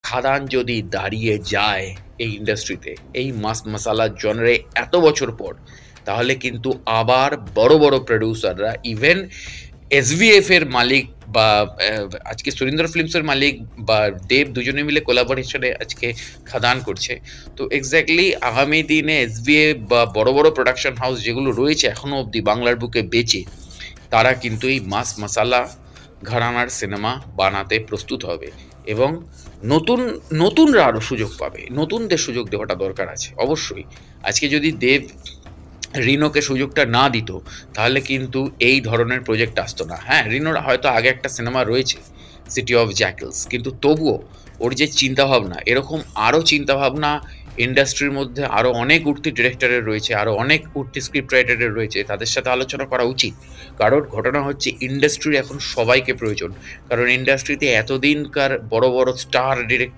খাদান যদি দাঁড়িয়ে যায় এই ইন্ডাস্ট্রিতে, এই মাস মাসালা জনরে এত বছর পর, তাহলে কিন্তু আবার বড় বড় প্রডিউসাররা, ইভেন এসভিএফ এর মালিক বা আজকে সুরিন্দর ফিল্মসের মালিক বা দেব, দুজনে মিলে কোলাবোরেশনে আজকে খাদান করছে। তো এক্স্যাক্টলি আগামী দিনে এসভিএফ বা বড় বড় প্রোডাকশন হাউস যেগুলো রয়েছে এখনো অবধি বাংলার বুকে বেঁচে, তারা কিন্তু এই মাস মাসালা ঘরানার সিনেমা বানাতে প্রস্তুত হবে এবং নতুন নতুনরা আরও সুযোগ পাবে। নতুনদের সুযোগ দেওয়াটা দরকার আছে অবশ্যই। আজকে যদি দেব রিনোকে সুযোগটা না দিত, তাহলে কিন্তু এই ধরনের প্রজেক্ট আসতো না। হ্যাঁ, রিনোর হয়তো আগে একটা সিনেমা রয়েছে সিটি অফ জ্যাকেলস, কিন্তু তবুও ওর যে চিন্তাভাবনা, এরকম আরও চিন্তাভাবনা ইন্ডাস্ট্রির মধ্যে আরও অনেক উঠতি ডিরেক্টরের রয়েছে, আরও অনেক উঠতি স্ক্রিপ্ট রাইটারের রয়েছে, তাদের সাথে আলোচনা করা উচিত। কারণ ঘটনা হচ্ছে ইন্ডাস্ট্রির এখন সবাইকে প্রয়োজন, কারণ ইন্ডাস্ট্রিতে এতদিনকার বড় বড় স্টার ডিরেক্টর